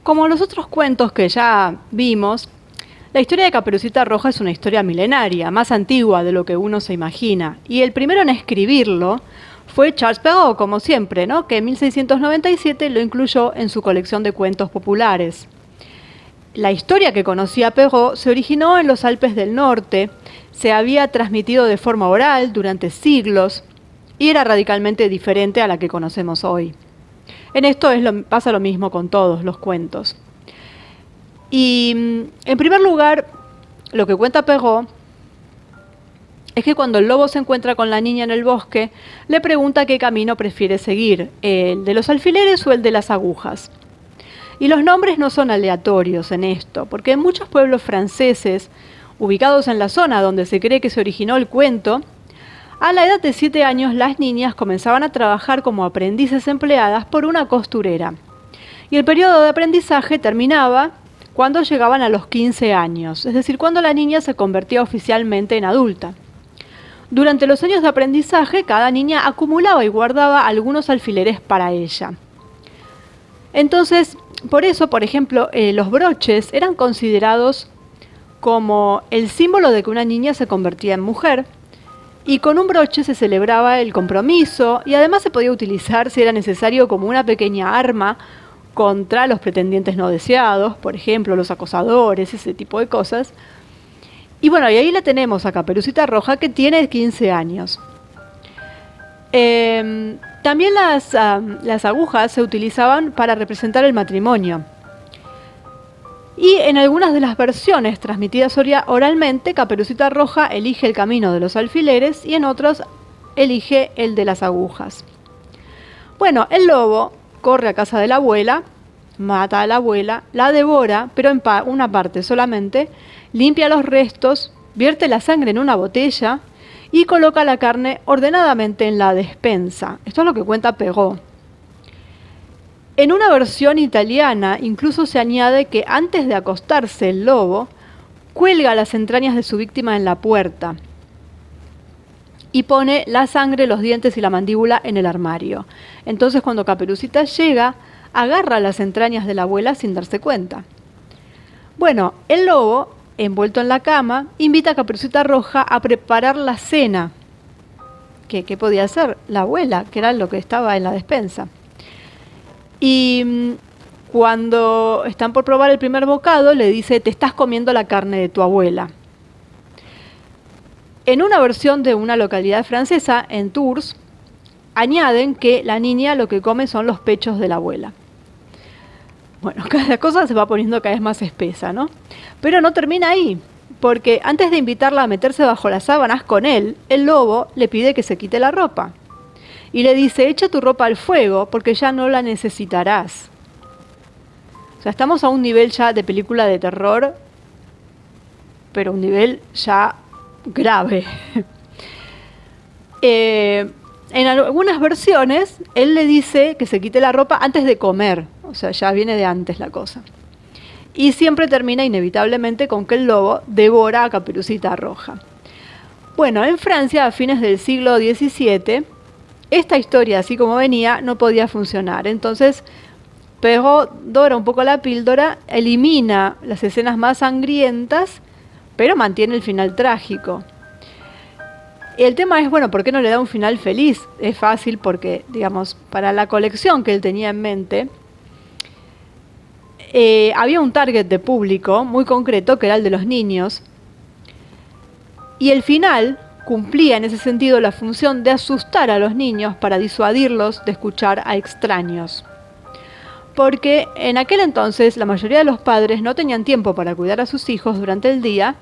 Como los otros cuentos que ya vimos, la historia de Caperucita Roja es una historia milenaria, más antigua de lo que uno se imagina. Y el primero en escribirlo fue Charles Perrault, como siempre, ¿no? Que en 1697 lo incluyó en su colección de cuentos populares. La historia que conocía Perrault se originó en los Alpes del Norte, se había transmitido de forma oral durante siglos y era radicalmente diferente a la que conocemos hoy. En esto pasa lo mismo con todos los cuentos. Y en primer lugar, lo que cuenta Perrault es que cuando el lobo se encuentra con la niña en el bosque, le pregunta qué camino prefiere seguir, el de los alfileres o el de las agujas. Y los nombres no son aleatorios en esto, porque en muchos pueblos franceses, ubicados en la zona donde se cree que se originó el cuento, a la edad de 7 años las niñas comenzaban a trabajar como aprendices empleadas por una costurera. Y el periodo de aprendizaje terminaba cuando llegaban a los 15 años, es decir, cuando la niña se convertía oficialmente en adulta. Durante los años de aprendizaje, cada niña acumulaba y guardaba algunos alfileres para ella. Entonces, por eso, por ejemplo, los broches eran considerados como el símbolo de que una niña se convertía en mujer, y con un broche se celebraba el compromiso y además se podía utilizar, si era necesario, como una pequeña arma contra los pretendientes no deseados, por ejemplo, los acosadores, ese tipo de cosas. Y bueno, y ahí la tenemos a Caperucita Roja, que tiene 15 años. También las agujas se utilizaban para representar el matrimonio. Y en algunas de las versiones transmitidas oralmente, Caperucita Roja elige el camino de los alfileres y en otros elige el de las agujas. Bueno, el lobo corre a casa de la abuela, mata a la abuela, la devora, pero en una parte solamente, limpia los restos, vierte la sangre en una botella y coloca la carne ordenadamente en la despensa. Esto es lo que cuenta Perrault. En una versión italiana incluso se añade que antes de acostarse el lobo, cuelga las entrañas de su víctima en la puerta y pone la sangre, los dientes y la mandíbula en el armario. Entonces cuando Caperucita llega, agarra las entrañas de la abuela sin darse cuenta. Bueno, el lobo, envuelto en la cama, invita a Caperucita Roja a preparar la cena. ¿Qué podía hacer? La abuela, que era lo que estaba en la despensa. Y cuando están por probar el primer bocado, le dice: te estás comiendo la carne de tu abuela. En una versión de una localidad francesa, en Tours, añaden que la niña lo que come son los pechos de la abuela. Bueno, cada cosa se va poniendo cada vez más espesa, ¿no? Pero no termina ahí, porque antes de invitarla a meterse bajo las sábanas con él, el lobo le pide que se quite la ropa. Y le dice: echa tu ropa al fuego porque ya no la necesitarás. O sea, estamos a un nivel ya de película de terror, pero un nivel ya grave. En algunas versiones, él le dice que se quite la ropa antes de comer. O sea, ya viene de antes la cosa. Y siempre termina inevitablemente con que el lobo devora a Caperucita Roja. Bueno, en Francia, a fines del siglo XVII, esta historia, así como venía, no podía funcionar. Entonces, Perrault dora un poco la píldora, elimina las escenas más sangrientas, pero mantiene el final trágico. Y el tema es, bueno, ¿por qué no le da un final feliz? Es fácil porque, digamos, para la colección que él tenía en mente, había un target de público muy concreto, que era el de los niños, y el final cumplía en ese sentido la función de asustar a los niños para disuadirlos de escuchar a extraños. Porque en aquel entonces la mayoría de los padres no tenían tiempo para cuidar a sus hijos durante el día,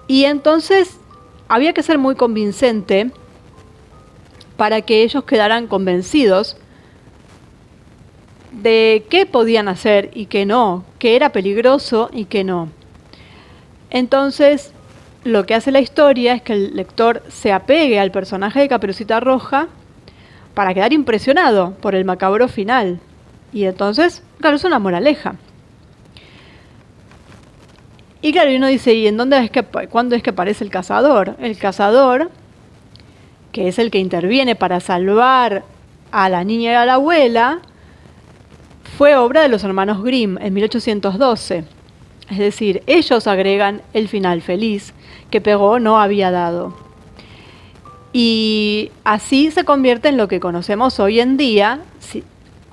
y entonces había que ser muy convincente para que ellos quedaran convencidos de qué podían hacer y qué no, qué era peligroso y qué no. Entonces, lo que hace la historia es que el lector se apegue al personaje de Caperucita Roja para quedar impresionado por el macabro final. Y entonces, claro, es una moraleja. Y claro, uno dice: ¿y cuándo es que aparece el cazador? El cazador, que es el que interviene para salvar a la niña y a la abuela, fue obra de los hermanos Grimm en 1812. Es decir, ellos agregan el final feliz que Perrault no había dado. Y así se convierte en lo que conocemos hoy en día,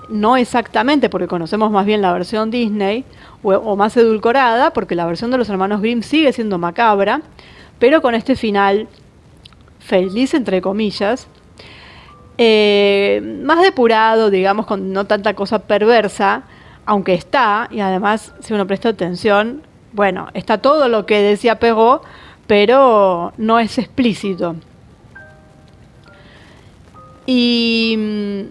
no exactamente porque conocemos más bien la versión Disney o más edulcorada, porque la versión de los hermanos Grimm sigue siendo macabra, pero con este final feliz entre comillas, más depurado, digamos, con no tanta cosa perversa, aunque está, y además si uno presta atención, bueno, está todo lo que decía Perrault, pero no es explícito. Y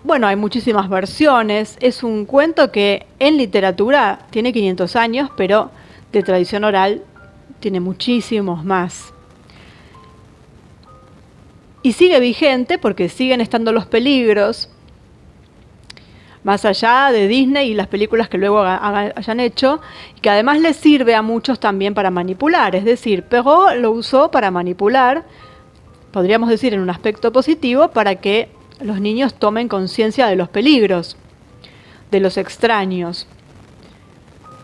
bueno, hay muchísimas versiones. Es un cuento que en literatura tiene 500 años, pero de tradición oral tiene muchísimos más. Y sigue vigente porque siguen estando los peligros, más allá de Disney y las películas que luego hayan hecho, y que además les sirve a muchos también para manipular. Es decir, Perrault lo usó para manipular, podríamos decir en un aspecto positivo, para que los niños tomen conciencia de los peligros, de los extraños.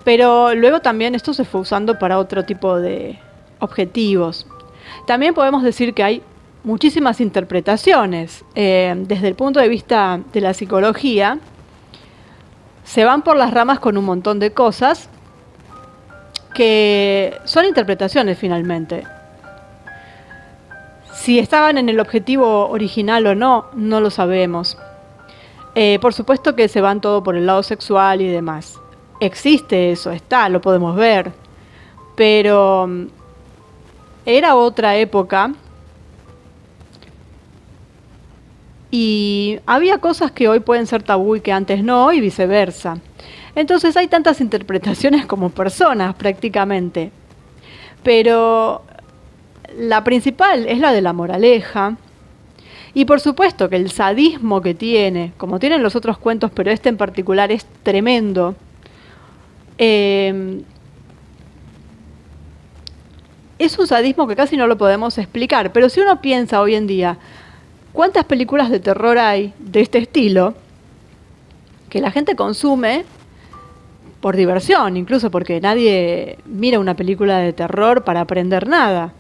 Pero luego también esto se fue usando para otro tipo de objetivos. También podemos decir que hay muchísimas interpretaciones. Desde el punto de vista de la psicología, se van por las ramas con un montón de cosas que son interpretaciones finalmente. Si estaban en el objetivo original o no, no lo sabemos. Por supuesto que se van todo por el lado sexual y demás. Existe eso, está, lo podemos ver. Pero era otra época y había cosas que hoy pueden ser tabú y que antes no, y viceversa. Entonces hay tantas interpretaciones como personas prácticamente. Pero la principal es la de la moraleja. Y por supuesto que el sadismo que tiene, como tienen los otros cuentos, pero este en particular es tremendo. Es un sadismo que casi no lo podemos explicar, pero si uno piensa hoy en día, ¿cuántas películas de terror hay de este estilo que la gente consume por diversión, incluso porque nadie mira una película de terror para aprender nada?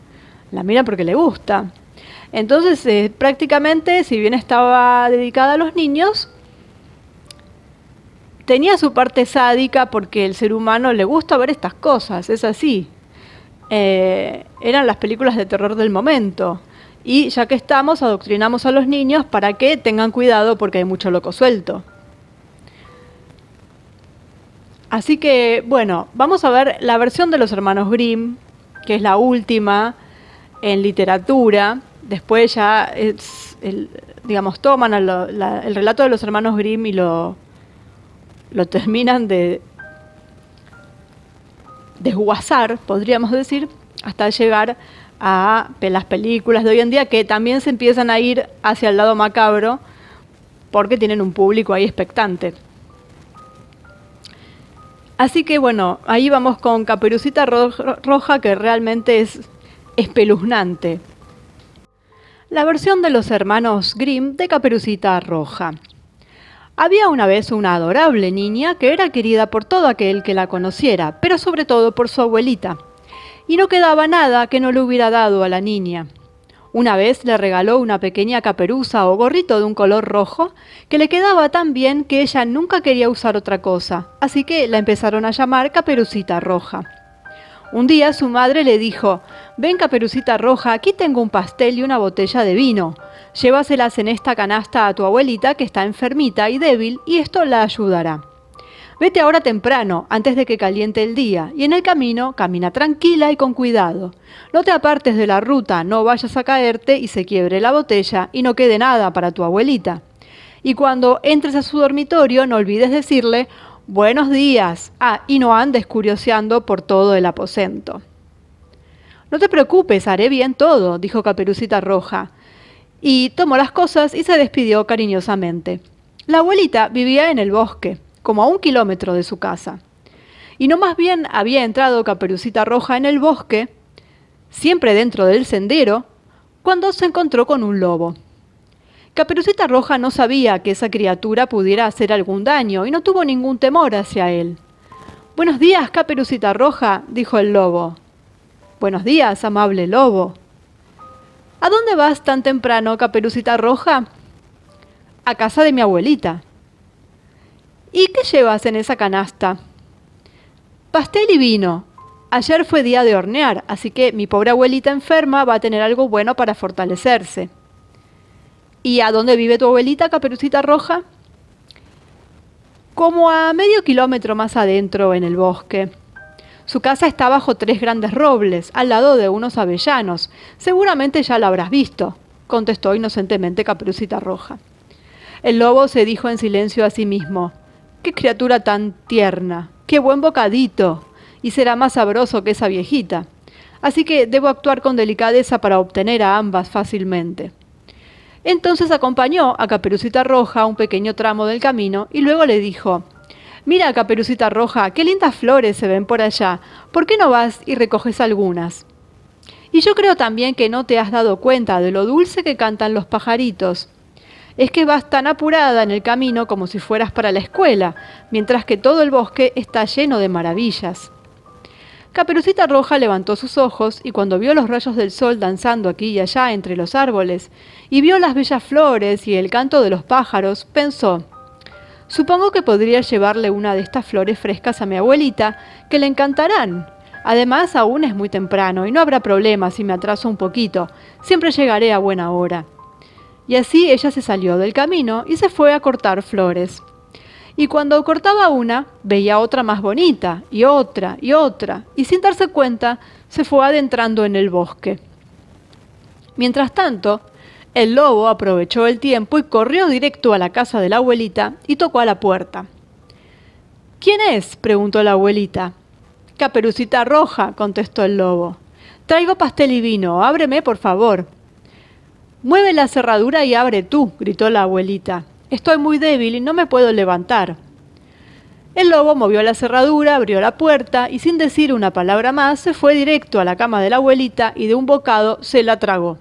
La mira porque le gusta. Entonces, prácticamente, si bien estaba dedicada a los niños, tenía su parte sádica porque el ser humano le gusta ver estas cosas, es así. Eran las películas de terror del momento. Y ya que estamos, adoctrinamos a los niños para que tengan cuidado porque hay mucho loco suelto. Así que, bueno, vamos a ver la versión de los hermanos Grimm, que es la última en literatura. Después ya toman el relato de los hermanos Grimm y lo terminan de desguazar, podríamos decir, hasta llegar a las películas de hoy en día, que también se empiezan a ir hacia el lado macabro porque tienen un público ahí expectante. Así que bueno, ahí vamos con Caperucita Roja, que realmente es espeluznante. La versión de los hermanos Grimm de Caperucita Roja. Había una vez una adorable niña que era querida por todo aquel que la conociera, pero sobre todo por su abuelita. Y no quedaba nada que no le hubiera dado a la niña. Una vez le regaló una pequeña caperuza o gorrito de un color rojo que le quedaba tan bien que ella nunca quería usar otra cosa, así que la empezaron a llamar Caperucita Roja. Un día su madre le dijo: «Ven, Caperucita Roja, aquí tengo un pastel y una botella de vino. Llévaselas en esta canasta a tu abuelita, que está enfermita y débil, y esto la ayudará. Vete ahora temprano, antes de que caliente el día, y en el camino camina tranquila y con cuidado. No te apartes de la ruta, no vayas a caerte y se quiebre la botella y no quede nada para tu abuelita. Y cuando entres a su dormitorio, no olvides decirle: buenos días. Y no andes curioseando por todo el aposento». «No te preocupes, haré bien todo», dijo Caperucita Roja. Y tomó las cosas y se despidió cariñosamente. La abuelita vivía en el bosque, como a 1 kilómetro de su casa. Y no más bien había entrado Caperucita Roja en el bosque, siempre dentro del sendero, cuando se encontró con un lobo. Caperucita Roja no sabía que esa criatura pudiera hacer algún daño y no tuvo ningún temor hacia él. «Buenos días, Caperucita Roja», dijo el lobo. «Buenos días, amable lobo». «¿A dónde vas tan temprano, Caperucita Roja?» «A casa de mi abuelita». «¿Y qué llevas en esa canasta?» «Pastel y vino. Ayer fue día de hornear, así que mi pobre abuelita enferma va a tener algo bueno para fortalecerse». «¿Y a dónde vive tu abuelita, Caperucita Roja?» «Como a medio kilómetro más adentro, en el bosque. Su casa está bajo 3 grandes robles, al lado de unos avellanos. Seguramente ya la habrás visto», contestó inocentemente Caperucita Roja. El lobo se dijo en silencio a sí mismo: «Qué criatura tan tierna, qué buen bocadito, y será más sabroso que esa viejita. Así que debo actuar con delicadeza para obtener a ambas fácilmente». Entonces acompañó a Caperucita Roja a un pequeño tramo del camino y luego le dijo: «Mira, Caperucita Roja, qué lindas flores se ven por allá. ¿Por qué no vas y recoges algunas? Y yo creo también que no te has dado cuenta de lo dulce que cantan los pajaritos. Es que vas tan apurada en el camino como si fueras para la escuela, mientras que todo el bosque está lleno de maravillas». Caperucita Roja levantó sus ojos y cuando vio los rayos del sol danzando aquí y allá entre los árboles, y vio las bellas flores y el canto de los pájaros, pensó: «Supongo que podría llevarle una de estas flores frescas a mi abuelita, que le encantarán. Además, aún es muy temprano y no habrá problema si me atraso un poquito. Siempre llegaré a buena hora». Y así ella se salió del camino y se fue a cortar flores. Y cuando cortaba una, veía otra más bonita, y otra, y sin darse cuenta, se fue adentrando en el bosque. Mientras tanto, el lobo aprovechó el tiempo y corrió directo a la casa de la abuelita y tocó a la puerta. «¿Quién es?», preguntó la abuelita. «Caperucita Roja», contestó el lobo. «Traigo pastel y vino, ábreme, por favor». «Mueve la cerradura y abre tú», gritó la abuelita. «Estoy muy débil y no me puedo levantar». El lobo movió la cerradura, abrió la puerta y sin decir una palabra más se fue directo a la cama de la abuelita y de un bocado se la tragó.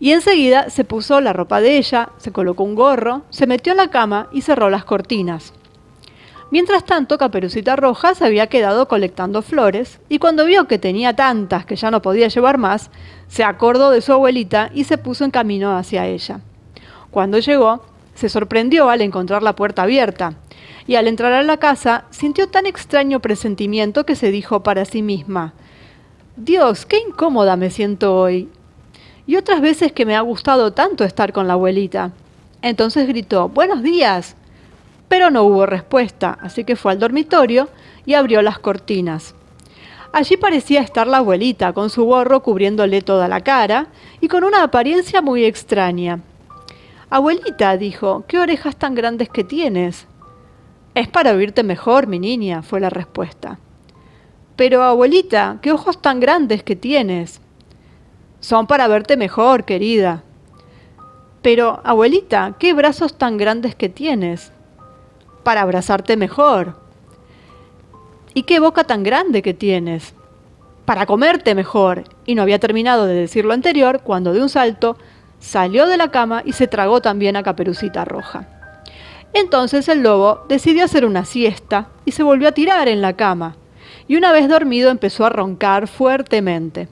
Y enseguida se puso la ropa de ella, se colocó un gorro, se metió en la cama y cerró las cortinas. Mientras tanto, Caperucita Roja se había quedado colectando flores y cuando vio que tenía tantas que ya no podía llevar más, se acordó de su abuelita y se puso en camino hacia ella. Cuando llegó, se sorprendió al encontrar la puerta abierta, y al entrar a la casa sintió tan extraño presentimiento que se dijo para sí misma: «Dios, qué incómoda me siento hoy. Y otras veces que me ha gustado tanto estar con la abuelita». Entonces gritó: «¡Buenos días!». Pero no hubo respuesta, así que fue al dormitorio y abrió las cortinas. Allí parecía estar la abuelita, con su gorro cubriéndole toda la cara y con una apariencia muy extraña. «Abuelita», dijo, «¿qué orejas tan grandes que tienes?». «Es para oírte mejor, mi niña», fue la respuesta. «Pero, abuelita, ¿qué ojos tan grandes que tienes?». «Son para verte mejor, querida». «Pero, abuelita, ¿qué brazos tan grandes que tienes?». «Para abrazarte mejor». «¿Y qué boca tan grande que tienes?». «Para comerte mejor». Y no había terminado de decir lo anterior cuando de un salto salió de la cama y se tragó también a Caperucita Roja. Entonces el lobo decidió hacer una siesta y se volvió a tirar en la cama, y una vez dormido empezó a roncar fuertemente.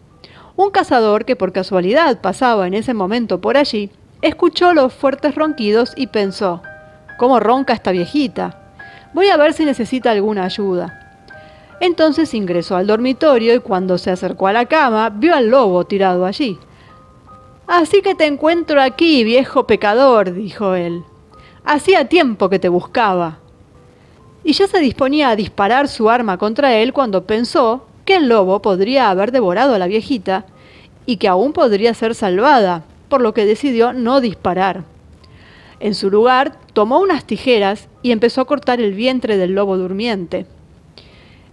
Un cazador que por casualidad pasaba en ese momento por allí, escuchó los fuertes ronquidos y pensó: «¿Cómo ronca esta viejita? Voy a ver si necesita alguna ayuda». Entonces ingresó al dormitorio y cuando se acercó a la cama, vio al lobo tirado allí. «Así que te encuentro aquí, viejo pecador», dijo él. «Hacía tiempo que te buscaba». Y ya se disponía a disparar su arma contra él cuando pensó que el lobo podría haber devorado a la viejita y que aún podría ser salvada, por lo que decidió no disparar. En su lugar, tomó unas tijeras y empezó a cortar el vientre del lobo durmiente.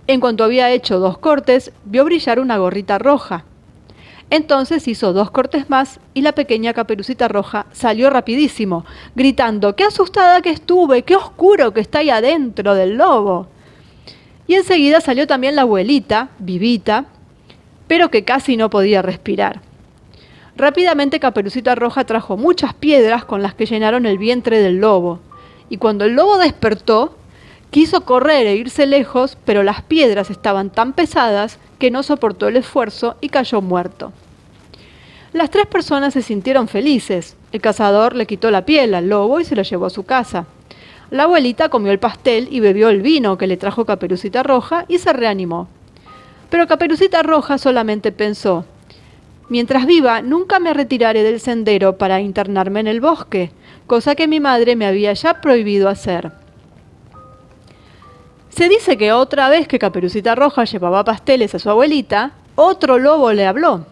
En cuanto había hecho 2 cortes, vio brillar una gorrita roja. Entonces hizo 2 cortes más y la pequeña Caperucita Roja salió rapidísimo, gritando: «¡Qué asustada que estuve! ¡Qué oscuro que está ahí adentro del lobo!». Y enseguida salió también la abuelita, vivita, pero que casi no podía respirar. Rápidamente Caperucita Roja trajo muchas piedras con las que llenaron el vientre del lobo, y cuando el lobo despertó, quiso correr e irse lejos, pero las piedras estaban tan pesadas que no soportó el esfuerzo y cayó muerto. Las tres personas se sintieron felices. El cazador le quitó la piel al lobo y se lo llevó a su casa. La abuelita comió el pastel y bebió el vino que le trajo Caperucita Roja y se reanimó. Pero Caperucita Roja solamente pensó: mientras viva, nunca me retiraré del sendero para internarme en el bosque, cosa que mi madre me había ya prohibido hacer. Se dice que otra vez que Caperucita Roja llevaba pasteles a su abuelita, otro lobo le habló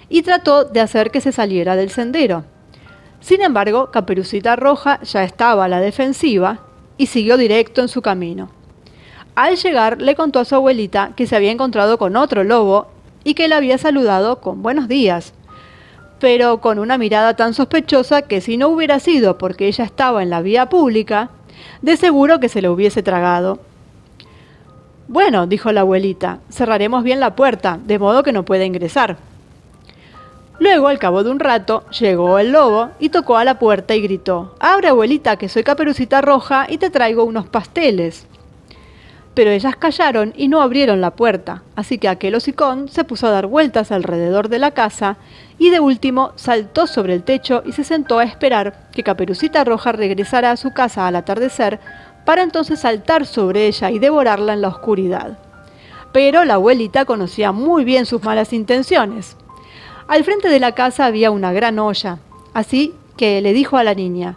y trató de hacer que se saliera del sendero. Sin embargo, Caperucita Roja ya estaba a la defensiva y siguió directo en su camino. Al llegar, le contó a su abuelita que se había encontrado con otro lobo y que le había saludado con buenos días, pero con una mirada tan sospechosa que si no hubiera sido porque ella estaba en la vía pública, de seguro que se lo hubiese tragado. Bueno, dijo la abuelita, cerraremos bien la puerta, de modo que no pueda ingresar. Luego, al cabo de un rato, llegó el lobo y tocó a la puerta y gritó: «Abre, abuelita, que soy Caperucita Roja y te traigo unos pasteles». Pero ellas callaron y no abrieron la puerta, así que aquel hocicón se puso a dar vueltas alrededor de la casa y de último saltó sobre el techo y se sentó a esperar que Caperucita Roja regresara a su casa al atardecer para entonces saltar sobre ella y devorarla en la oscuridad. Pero la abuelita conocía muy bien sus malas intenciones. Al frente de la casa había una gran olla, así que le dijo a la niña: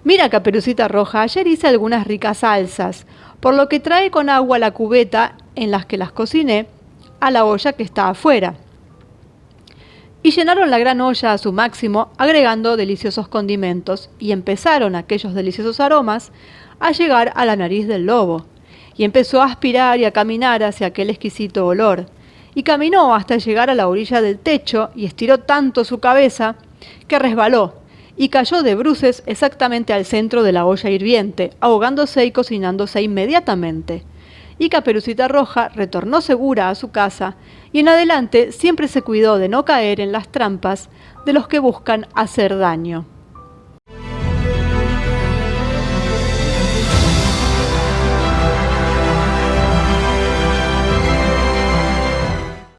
«Mira, Caperucita Roja, ayer hice algunas ricas salsas, por lo que trae con agua la cubeta en las que las cociné a la olla que está afuera». Y llenaron la gran olla a su máximo, agregando deliciosos condimentos, y empezaron aquellos deliciosos aromas a llegar a la nariz del lobo, y empezó a aspirar y a caminar hacia aquel exquisito olor, y caminó hasta llegar a la orilla del techo y estiró tanto su cabeza que resbaló y cayó de bruces exactamente al centro de la olla hirviente, ahogándose y cocinándose inmediatamente. Y Caperucita Roja retornó segura a su casa y en adelante siempre se cuidó de no caer en las trampas de los que buscan hacer daño.